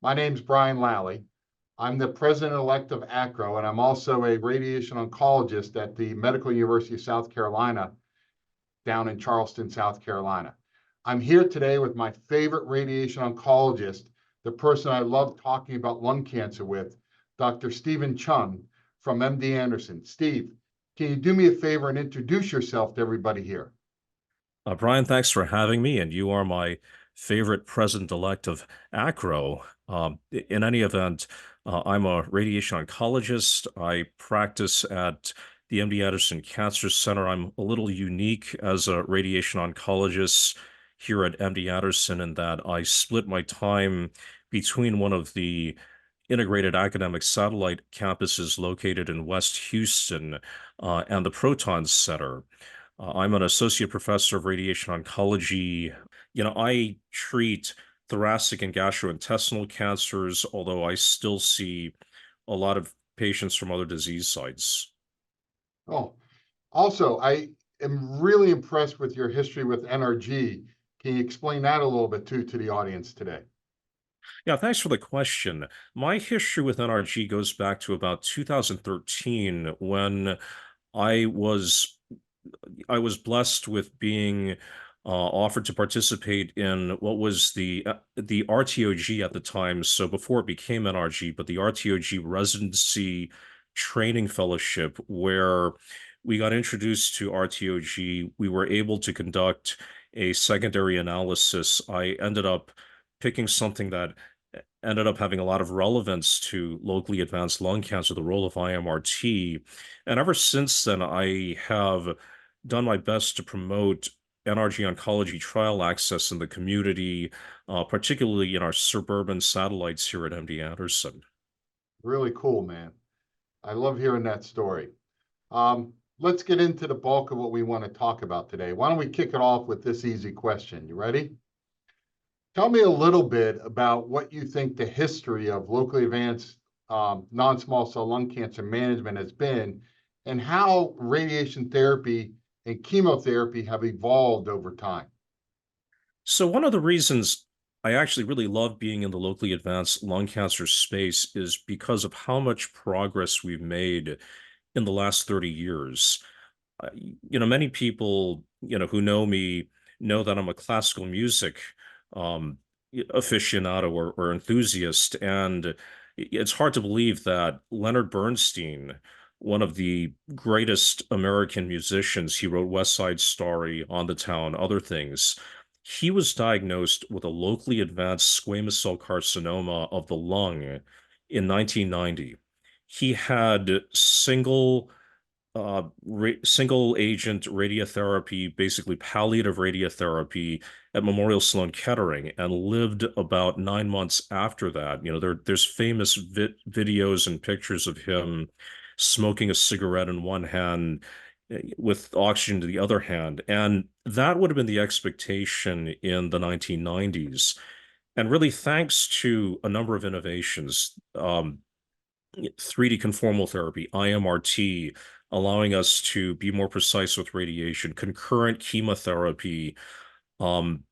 My name's Brian Lally. I'm the president-elect of ACRO, and I'm also a radiation oncologist at the Medical University of South Carolina down in Charleston, South Carolina. I'm here today with my favorite radiation oncologist, the person I love talking about lung cancer with, Dr. Stephen Chun from MD Anderson. Steve, can you do me a favor and introduce yourself to everybody here? Brian, thanks for having me, and you are my favorite president-elect of ACRO. In any event, I'm a radiation oncologist. I practice at the MD Anderson Cancer Center. I'm a little unique as a radiation oncologist here at MD Anderson in that I split my time between one of the integrated academic satellite campuses located in West Houston and the Proton Center. I'm an associate professor of radiation oncology. I treat thoracic and gastrointestinal cancers, although I still see a lot of patients from other disease sites. Oh, also, I am really impressed with your history with NRG. Can you explain that a little bit too to the audience today? Yeah, thanks for the question. My history with NRG goes back to about 2013 when I was I was blessed with being offered to participate in what was the RTOG at the time. So before it became NRG, but the RTOG residency training fellowship, where we got introduced to RTOG. We were able to conduct a secondary analysis. I ended up picking something that ended up having a lot of relevance to locally advanced lung cancer, the role of IMRT. And ever since then, I have done my best to promote NRG oncology trial access in the community, particularly in our suburban satellites here at MD Anderson. Really cool, man. I love hearing that story. Let's get into the bulk of what we want to talk about today. Why don't we kick it off with this easy question? You ready? Tell me a little bit about what you think the history of locally advanced non-small cell lung cancer management has been and how radiation therapy and chemotherapy have evolved over time. So one of the reasons I actually really love being in the locally advanced lung cancer space is because of how much progress we've made in the last 30 years. Many people, who know me know that I'm a classical music um, aficionado or enthusiast, and it's hard to believe that Leonard Bernstein, one of the greatest American musicians, he wrote West Side Story, On the Town, other things. He was diagnosed with a locally advanced squamous cell carcinoma of the lung in 1990. He had single agent radiotherapy, basically palliative radiotherapy at Memorial Sloan Kettering, and lived about 9 months after that. There's famous videos and pictures of him smoking a cigarette in one hand with oxygen to the other hand. And that would have been the expectation in the 1990s. And really, thanks to a number of innovations, 3D conformal therapy, IMRT, allowing us to be more precise with radiation, concurrent chemotherapy, and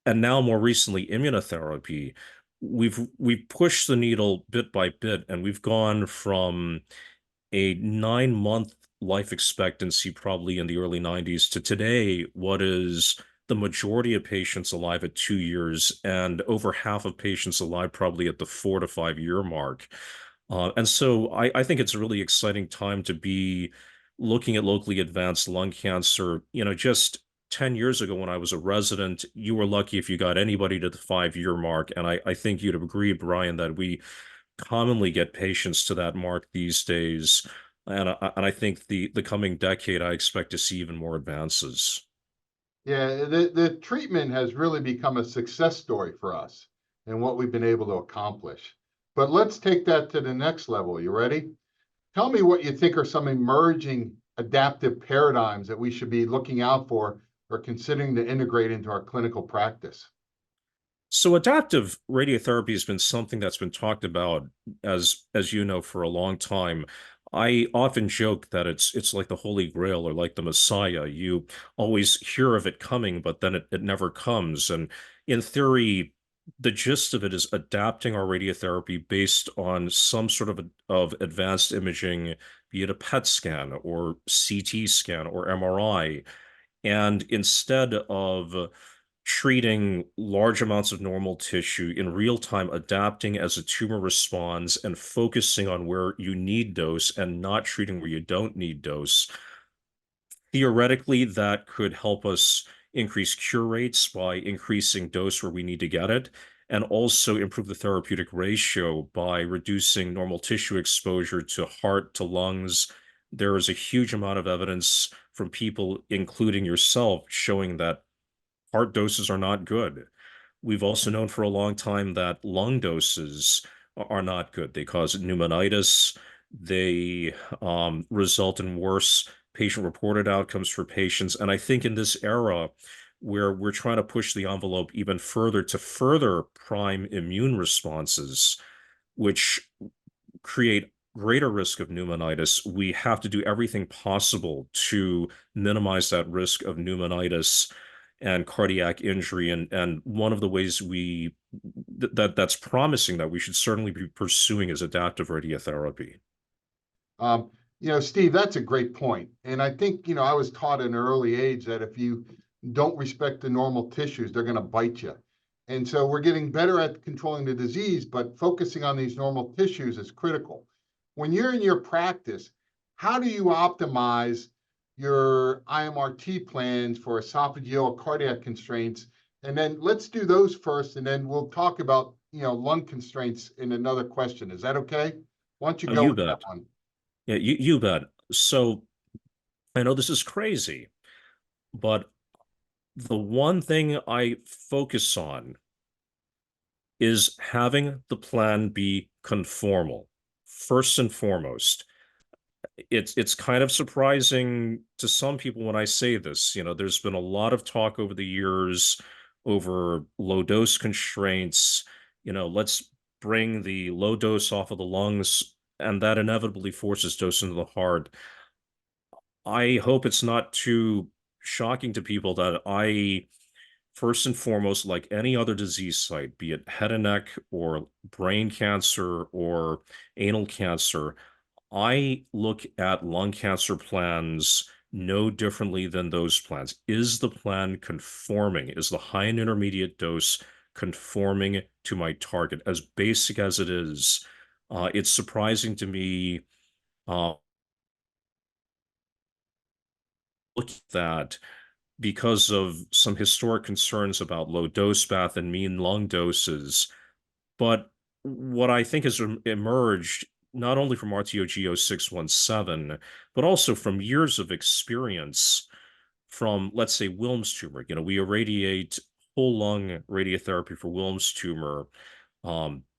now more recently immunotherapy. We've pushed the needle bit by bit, and we've gone from a 9 month life expectancy, probably in the early 90s, to today, what is the majority of patients alive at 2 years, and over half of patients alive probably at the 4 to 5 year mark. And so I think it's a really exciting time to be looking at locally advanced lung cancer. Just 10 years ago when I was a resident, you were lucky if you got anybody to the 5 year mark. And I think you'd agree, Brian, that we commonly get patients to that mark these days. And I think the coming decade, I expect to see even more advances. Yeah, the treatment has really become a success story for us and what we've been able to accomplish. But let's take that to the next level. You ready? Tell me what you think are some emerging adaptive paradigms that we should be looking out for or considering to integrate into our clinical practice. So adaptive radiotherapy has been something that's been talked about, as you know, for a long time. I often joke that it's like the Holy Grail or like the Messiah. You always hear of it coming, but then it never comes. And in theory, the gist of it is adapting our radiotherapy based on some sort of advanced imaging, be it a PET scan or CT scan or MRI. And instead of treating large amounts of normal tissue in real time, adapting as a tumor responds and focusing on where you need dose and not treating where you don't need dose, theoretically, that could help us increase cure rates by increasing dose where we need to get it, and also improve the therapeutic ratio by reducing normal tissue exposure to heart, to lungs. There is a huge amount of evidence from people, including yourself, showing that heart doses are not good. We've also known for a long time that lung doses are not good. They cause pneumonitis. They result in worse patient-reported outcomes for patients. And I think in this era where we're trying to push the envelope even further to further prime immune responses, which create greater risk of pneumonitis, we have to do everything possible to minimize that risk of pneumonitis and cardiac injury. And one of the ways that's promising that we should certainly be pursuing is adaptive radiotherapy. Steve, that's a great point. And I think, I was taught at an early age that if you don't respect the normal tissues, they're going to bite you. And so we're getting better at controlling the disease, but focusing on these normal tissues is critical. When you're in your practice, how do you optimize your IMRT plans for esophageal cardiac constraints? And then let's do those first, and then we'll talk about, lung constraints in another question. Is that okay? Why don't you Oh, go you with that bet. one? Yeah, you bet. So I know this is crazy, but the one thing I focus on is having the plan be conformal, first and foremost. It's kind of surprising to some people when I say this. There's been a lot of talk over the years over low dose constraints. Let's bring the low dose off of the lungs, and that inevitably forces dose into the heart. I hope it's not too shocking to people that I, first and foremost, like any other disease site, be it head and neck or brain cancer or anal cancer, I look at lung cancer plans no differently than those plans. Is the plan conforming? Is the high and intermediate dose conforming to my target? As basic as it is, it's surprising to me. Look at that because of some historic concerns about low dose bath and mean lung doses. But what I think has emerged not only from RTOGO 617, but also from years of experience from, let's say, Wilms tumor. We irradiate whole lung radiotherapy for Wilms tumor.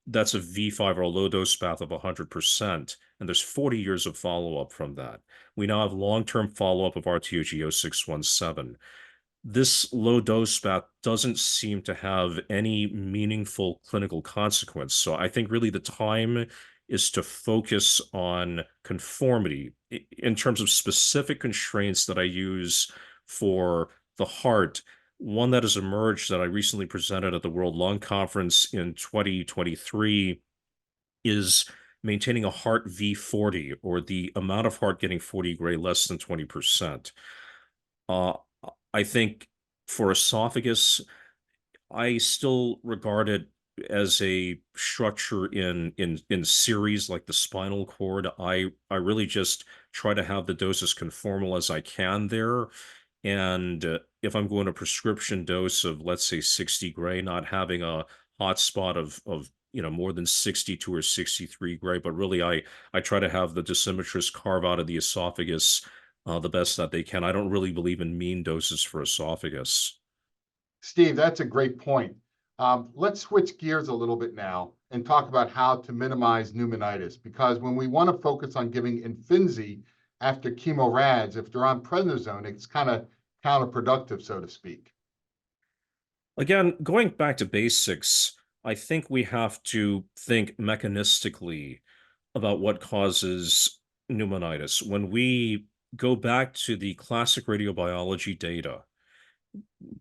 That's a V5 or a low dose bath of 100%. And there's 40 years of follow-up from that. We now have long-term follow-up of RTOGO 617. This low dose bath doesn't seem to have any meaningful clinical consequence. So I think really the time is to focus on conformity in terms of specific constraints that I use for the heart. One that has emerged that I recently presented at the World Lung Conference in 2023 is maintaining a heart V40, or the amount of heart getting 40 gray less than 20%. I think for esophagus, I still regard it as a structure in series like the spinal cord. I really just try to have the dose as conformal as I can there. And if I'm going a prescription dose of, let's say, 60 gray, not having a hot spot of more than 62 or 63 gray, but really I try to have the dosimetrist carve out of the esophagus the best that they can. I don't really believe in mean doses for esophagus. Steve, that's a great point. Let's switch gears a little bit now and talk about how to minimize pneumonitis, because when we want to focus on giving Imfinzi after chemo rads, if they're on prednisone, it's kind of counterproductive, so to speak. Again, going back to basics, I think we have to think mechanistically about what causes pneumonitis. When we go back to the classic radiobiology data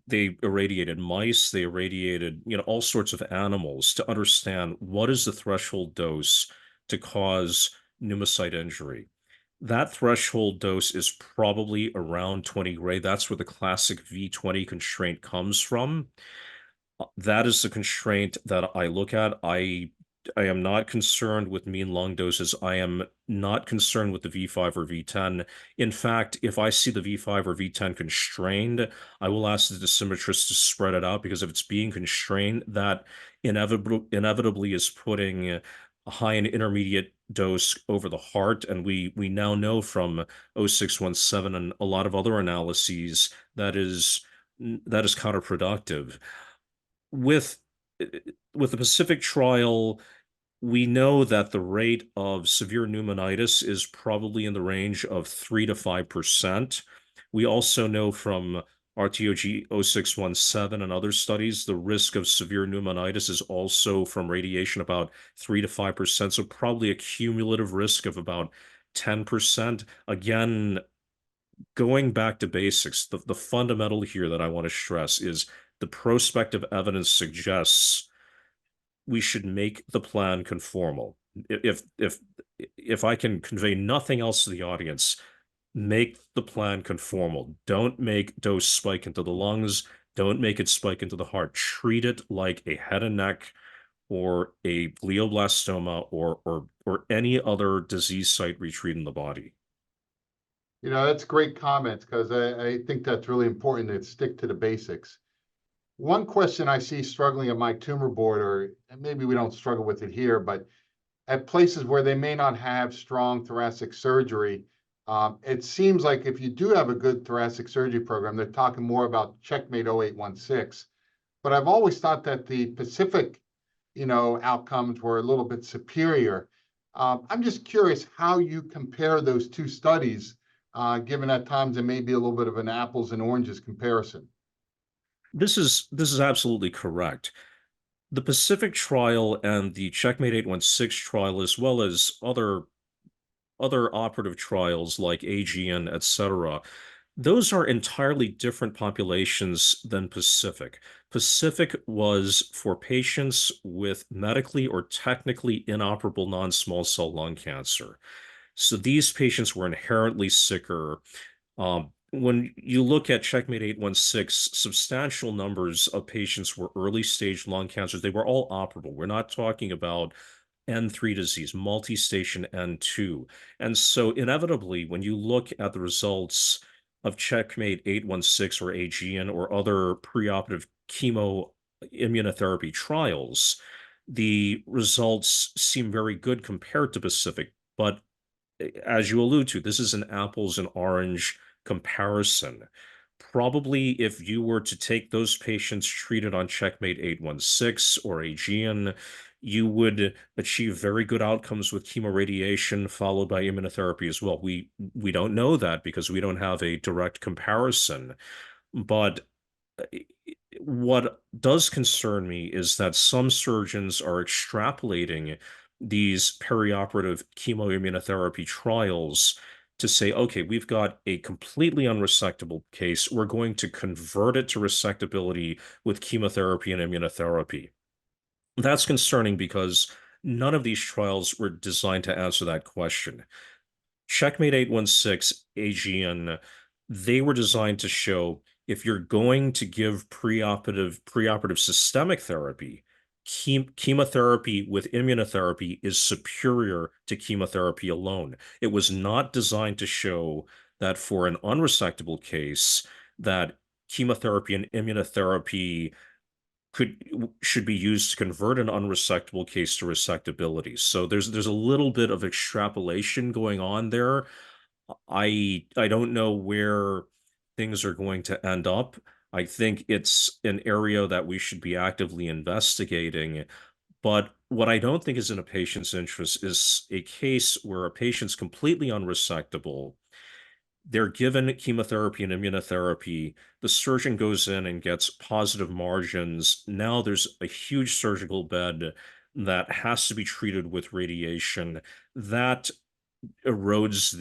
they irradiated mice, they irradiated, all sorts of animals to understand what is the threshold dose to cause pneumocyte injury. That threshold dose is probably around 20 gray. That's where the classic V20 constraint comes from. That is the constraint that I look at. I am not concerned with mean lung doses. I am not concerned with the V5 or V10. In fact, if I see the V5 or V10 constrained, I will ask the dosimetrist to spread it out, because if it's being constrained, that inevitably is putting a high and intermediate dose over the heart. And we now know from 0617 and a lot of other analyses that is counterproductive. With with the Pacific trial, we know that the rate of severe pneumonitis is probably in the range of 3 to 5%. We also know from RTOG 0617 and other studies, the risk of severe pneumonitis is also from radiation about 3 to 5%, so probably a cumulative risk of about 10%. Again, going back to basics, the fundamental here that I want to stress is the prospective evidence suggests we should make the plan conformal. If I can convey nothing else to the audience, make the plan conformal. Don't make dose spike into the lungs. Don't make it spike into the heart. Treat it like a head and neck or a glioblastoma or any other disease site retreat in the body. That's great comments, because I think that's really important to stick to the basics. One question I see struggling at my tumor board, or maybe we don't struggle with it here, but at places where they may not have strong thoracic surgery, it seems like if you do have a good thoracic surgery program, they're talking more about Checkmate 0816. But I've always thought that the Pacific, outcomes were a little bit superior. I'm just curious how you compare those two studies, given at times it may be a little bit of an apples and oranges comparison. This is absolutely correct. The Pacific trial and the Checkmate 816 trial, as well as other operative trials like AGN, etc., those are entirely different populations than Pacific. Pacific was for patients with medically or technically inoperable non-small cell lung cancer. So these patients were inherently sicker. When you look at Checkmate 816, substantial numbers of patients were early stage lung cancers. They were all operable. We're not talking about N3 disease, multi-station N2. And so inevitably, when you look at the results of Checkmate 816 or AGN or other preoperative chemo immunotherapy trials, the results seem very good compared to Pacific. But as you allude to, this is an apples and orange comparison. Probably if you were to take those patients treated on Checkmate 816 or AGN, you would achieve very good outcomes with chemoradiation followed by immunotherapy as well. We don't know that because we don't have a direct comparison. But what does concern me is that some surgeons are extrapolating these perioperative chemoimmunotherapy trials to say, okay, we've got a completely unresectable case. We're going to convert it to resectability with chemotherapy and immunotherapy. That's concerning because none of these trials were designed to answer that question. Checkmate 816, AGN, they were designed to show if you're going to give preoperative systemic therapy, chemotherapy with immunotherapy is superior to chemotherapy alone. It was not designed to show that for an unresectable case, that chemotherapy and immunotherapy should be used to convert an unresectable case to resectability. So there's a little bit of extrapolation going on there. I don't know where things are going to end up. I think it's an area that we should be actively investigating. But what I don't think is in a patient's interest is a case where a patient's completely unresectable. They're given chemotherapy and immunotherapy. The surgeon goes in and gets positive margins. Now there's a huge surgical bed that has to be treated with radiation. That erodes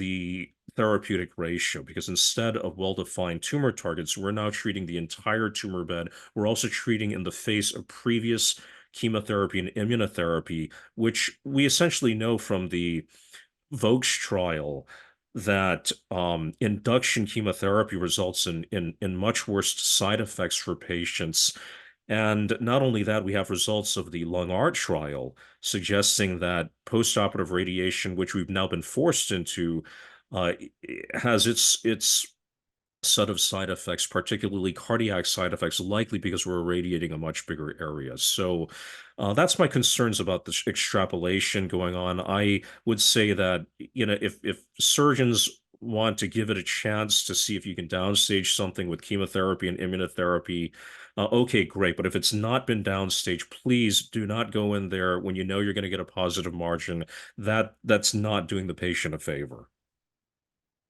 therapeutic ratio, because instead of well-defined tumor targets, we're now treating the entire tumor bed. We're also treating in the face of previous chemotherapy and immunotherapy, which we essentially know from the Vokes trial that induction chemotherapy results in much worse side effects for patients. And not only that, we have results of the Lung Art trial suggesting that postoperative radiation, which we've now been forced into, uh, has its set of side effects, particularly cardiac side effects, likely because we're irradiating a much bigger area. So that's my concerns about this extrapolation going on. I would say that, if surgeons want to give it a chance to see if you can downstage something with chemotherapy and immunotherapy, okay, great. But if it's not been downstage, please do not go in there when you know you're going to get a positive margin. That's not doing the patient a favor.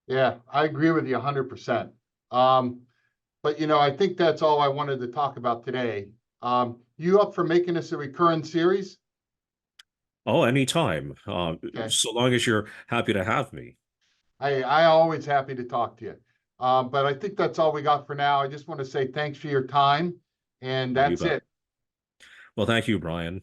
Yeah, I agree with you 100%. Um, but I think that's all I wanted to talk about today. You up for making this a recurrent series? Oh, anytime. Okay. So long as you're happy to have me. I always happy to talk to you. But I think that's all we got for now. I just want to say thanks for your time, and You that's bet. it. Well, thank you, Brian.